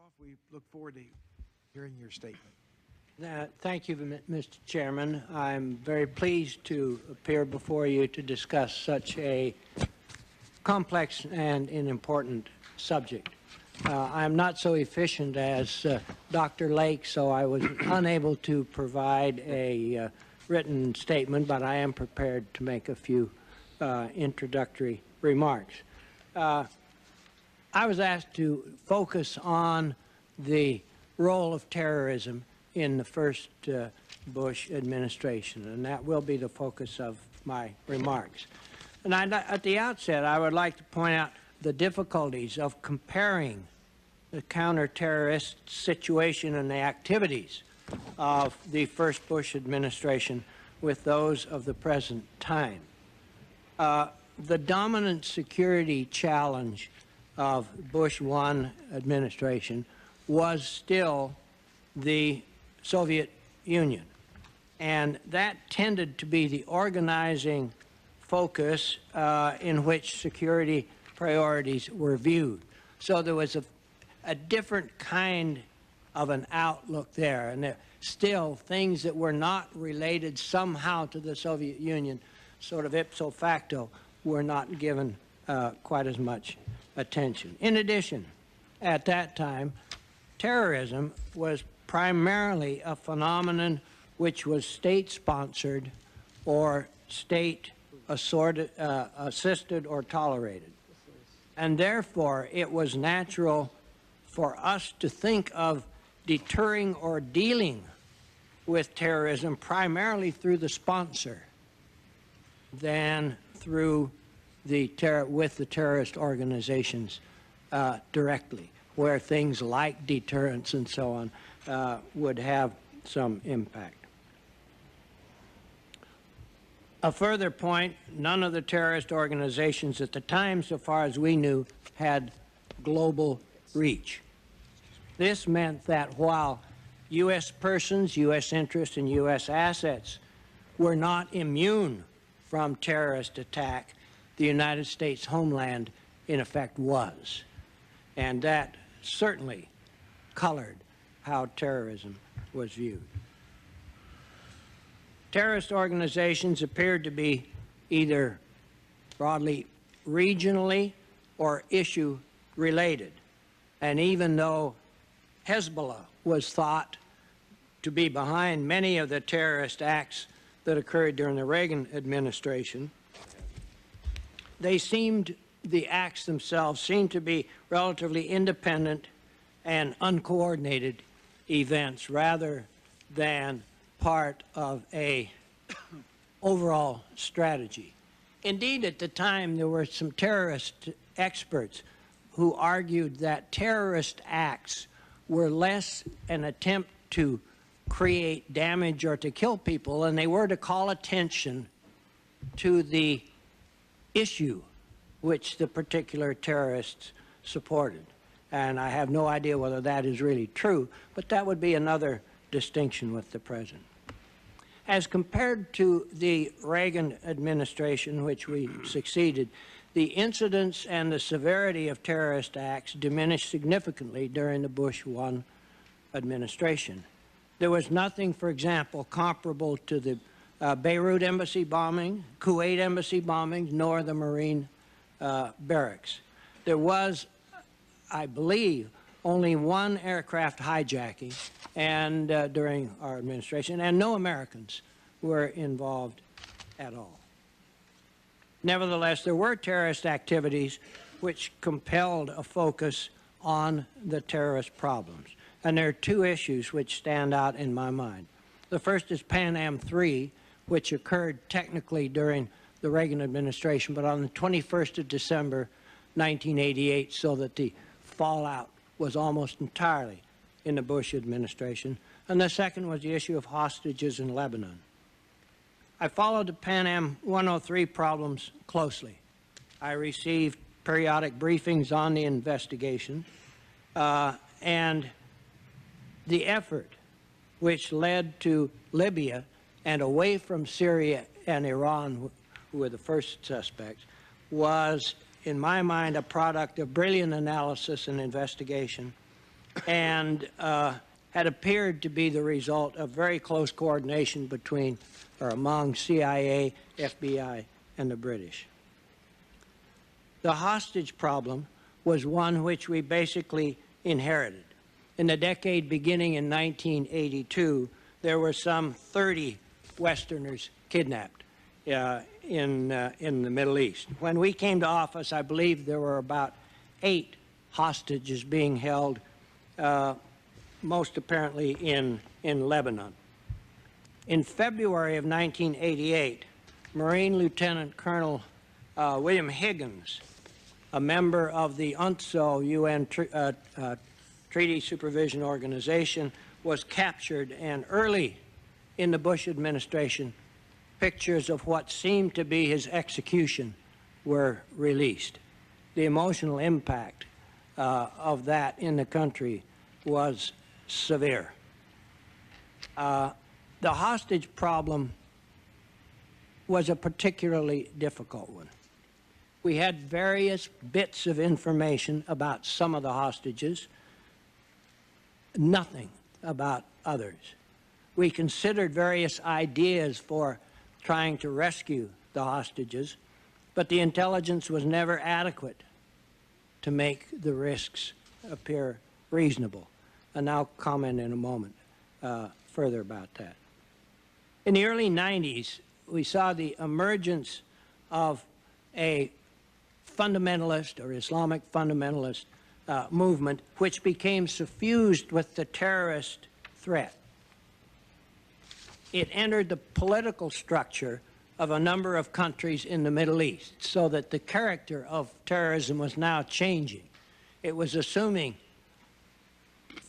Scowcroft, we look forward to hearing your statement. Thank you, Mr. Chairman. I'm very pleased to appear before you to discuss such a complex and an important subject. I'm not so efficient as Dr. Lake, so I was unable to provide a written statement, but I am prepared to make a few introductory remarks. I was asked to focus on the role of terrorism in the first Bush administration, and that will be the focus of my remarks. And at the outset, I would like to point out the difficulties of comparing the counter-terrorist situation and the activities of the first Bush administration with those of the present time. The dominant security challenge of Bush I administration was still the Soviet Union, and that tended to be the organizing focus in which security priorities were viewed. So there was a different kind of an outlook there, and there still things that were not related somehow to the Soviet Union, sort of ipso facto, were not given quite as much attention. In addition, at that time, terrorism was primarily a phenomenon which was state-sponsored or state-assisted or tolerated. And therefore, it was natural for us to think of deterring or dealing with terrorism primarily through the sponsor than through with the terrorist organizations directly, where things like deterrence and so on would have some impact. A further point, none of the terrorist organizations at the time, so far as we knew, had global reach. This meant that while U.S. persons, U.S. interests, and U.S. assets were not immune from terrorist attack, the United States homeland, in effect, was. And that certainly colored how terrorism was viewed. Terrorist organizations appeared to be either broadly regionally or issue related. And even though Hezbollah was thought to be behind many of the terrorist acts that occurred during the Reagan administration, the acts themselves seemed to be relatively independent and uncoordinated events rather than part of a overall strategy. Indeed, at the time, there were some terrorist experts who argued that terrorist acts were less an attempt to create damage or to kill people, and they were to call attention to the issue which the particular terrorists supported. And I have no idea whether that is really true, but that would be another distinction with the present. As compared to the Reagan administration, which we succeeded, the incidence and the severity of terrorist acts diminished significantly during the Bush I administration. There was nothing, for example, comparable to the Beirut embassy bombing, Kuwait embassy bombings, nor the Marine barracks. There was, I believe, only one aircraft hijacking and during our administration, and no Americans were involved at all. Nevertheless, there were terrorist activities which compelled a focus on the terrorist problems. And there are two issues which stand out in my mind. The first is Pan Am 3, which occurred technically during the Reagan administration, but on the 21st of December, 1988, so that the fallout was almost entirely in the Bush administration. And the second was the issue of hostages in Lebanon. I followed the Pan Am 103 problems closely. I received periodic briefings on the investigation, and the effort which led to Libya and away from Syria and Iran, who were the first suspects, was, in my mind, a product of brilliant analysis and investigation and had appeared to be the result of very close coordination between or among CIA, FBI, and the British. The hostage problem was one which we basically inherited. In the decade beginning in 1982, there were some 30 Westerners kidnapped in the Middle East. When we came to office, I believe there were about 8 hostages being held, most apparently in Lebanon. In February of 1988, Marine Lieutenant Colonel William Higgins, a member of the UNTSO UN Treaty Supervision Organization, was captured, and early in the Bush administration, pictures of what seemed to be his execution were released. The emotional impact of that in the country was severe. The hostage problem was a particularly difficult one. We had various bits of information about some of the hostages, nothing about others. We considered various ideas for trying to rescue the hostages, but the intelligence was never adequate to make the risks appear reasonable. And I'll comment in a moment further about that. In the early 90s, we saw the emergence of a fundamentalist or Islamic fundamentalist movement, which became suffused with the terrorist threat. It entered the political structure of a number of countries in the Middle East, so that the character of terrorism was now changing. It was assuming,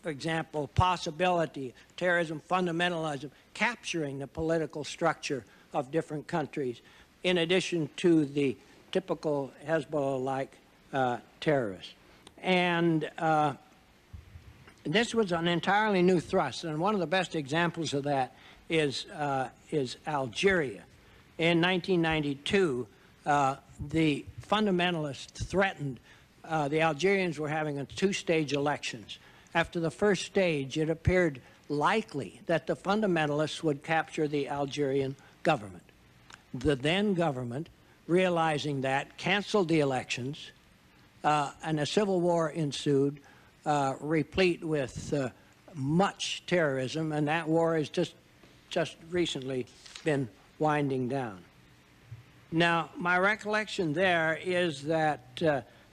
for example, possibility, terrorism, fundamentalism, capturing the political structure of different countries, in addition to the typical Hezbollah-like terrorists. And this was an entirely new thrust, and one of the best examples of that is Algeria. In 1992, the fundamentalists threatened, the Algerians were having a 2-stage elections. After the first stage, it appeared likely that the fundamentalists would capture the Algerian government. The then government, realizing that, canceled the elections, and a civil war ensued, replete with much terrorism, and that war has just recently been winding down. Now, my recollection there is that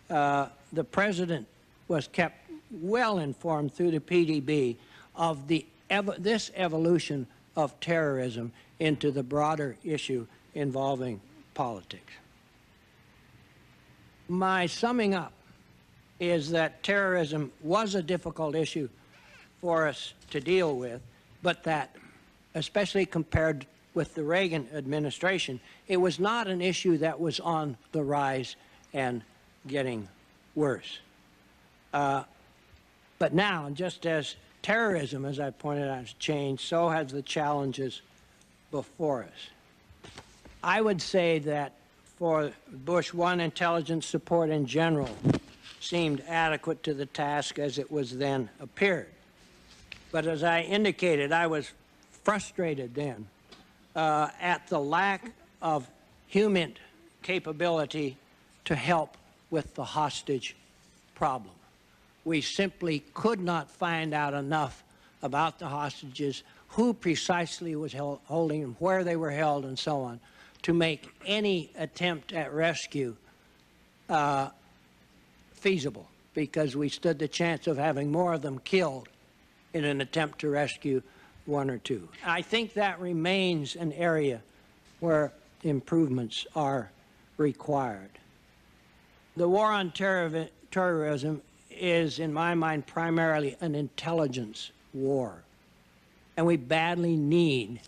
the president was kept well informed through the PDB of this evolution of terrorism into the broader issue involving politics. My summing up is that terrorism was a difficult issue for us to deal with, but that, especially compared with the Reagan administration, it was not an issue that was on the rise and getting worse. But now, just as terrorism, as I pointed out, has changed, so has the challenges before us. I would say that for Bush 1, intelligence support in general seemed adequate to the task as it was then appeared. But as I indicated, I was frustrated then at the lack of human capability to help with the hostage problem. We simply could not find out enough about the hostages, who precisely was holding them, where they were held, and so on, to make any attempt at rescue feasible, because we stood the chance of having more of them killed in an attempt to rescue 1 or 2. I think that remains an area where improvements are required. The war on terrorism is, in my mind, primarily an intelligence war, and we badly need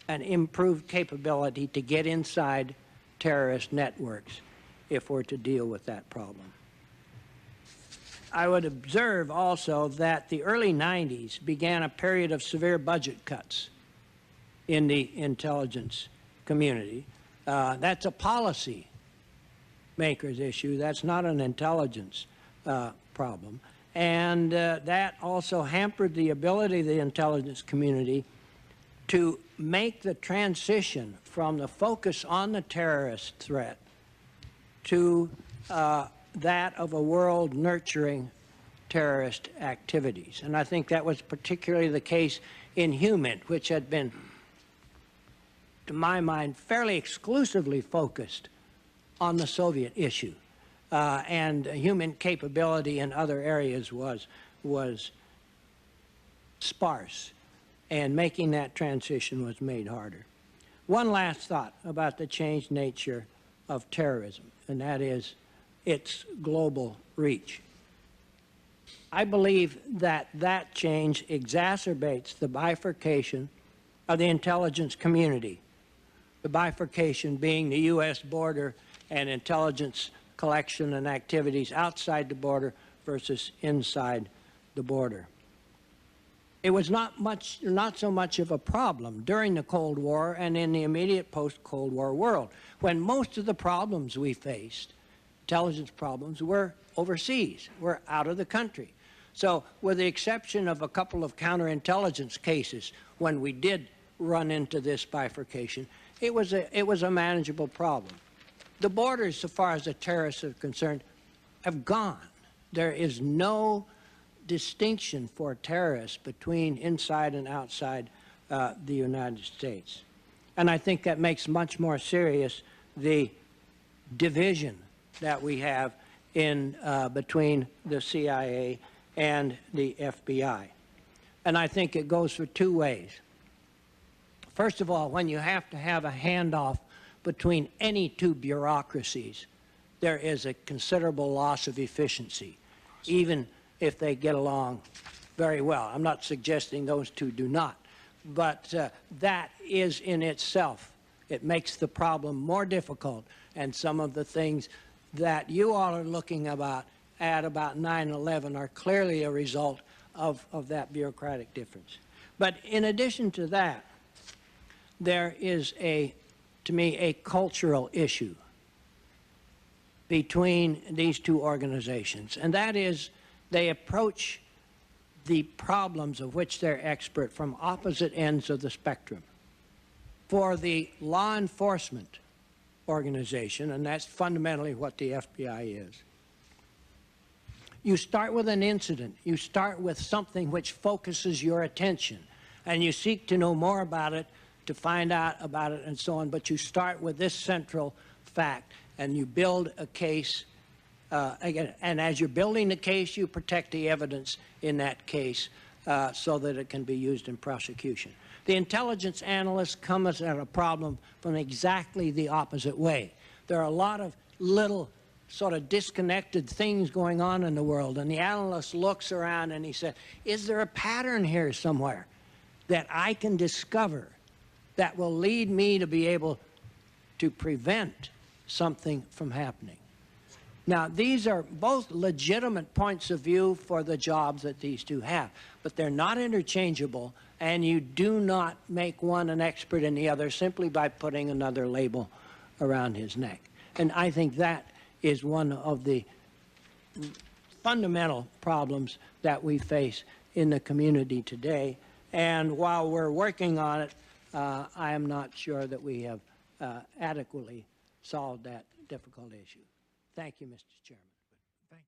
an improved capability to get inside terrorist networks if we're to deal with that problem. I would observe also that the early 90s began a period of severe budget cuts in the intelligence community. That's a policy maker's issue. That's not an intelligence problem. And that also hampered the ability of the intelligence community to make the transition from the focus on the terrorist threat to that of a world nurturing terrorist activities. And I think that was particularly the case in HUMINT, which had been, to my mind, fairly exclusively focused on the Soviet issue. And human capability in other areas was sparse, and making that transition was made harder. One last thought about the changed nature of terrorism, and that is its global reach. I believe that that change exacerbates the bifurcation of the intelligence community, the bifurcation being the U.S. border and intelligence collection and activities outside the border versus inside the border. It was not so much of a problem during the Cold War and in the immediate post-Cold War world, when most of the problems we faced, intelligence problems, were overseas, were out of the country. So with the exception of a couple of counterintelligence cases, when we did run into this bifurcation, it was a manageable problem. The borders, so far as the terrorists are concerned, have gone. There is no distinction for terrorists between inside and outside the United States. And I think that makes much more serious the division that we have in between the CIA and the FBI. And I think it goes for two ways. First of all, when you have to have a handoff between any two bureaucracies, there is a considerable loss of efficiency, even if they get along very well. I'm not suggesting those two do not, but that is in itself, it makes the problem more difficult, and some of the things that you all are looking about 9/11 are clearly a result of that bureaucratic difference. But in addition to that, there is to me, a cultural issue between these two organizations, and that is they approach the problems of which they're expert from opposite ends of the spectrum. For the law enforcement organization, and that's fundamentally what the FBI is, you start with an incident, you start with something which focuses your attention, and you seek to know more about it, to find out about it and so on, but you start with this central fact and you build a case, again, and as you're building the case, you protect the evidence in that case so that it can be used in prosecution. The intelligence analysts come at a problem from exactly the opposite way. There are a lot of little sort of disconnected things going on in the world, and the analyst looks around and he says, is there a pattern here somewhere that I can discover that will lead me to be able to prevent something from happening? Now, these are both legitimate points of view for the jobs that these two have, but they're not interchangeable, and you do not make one an expert in the other simply by putting another label around his neck. And I think that is one of the fundamental problems that we face in the community today. And while we're working on it, I am not sure that we have adequately solved that difficult issue. Thank you, Mr. Chairman.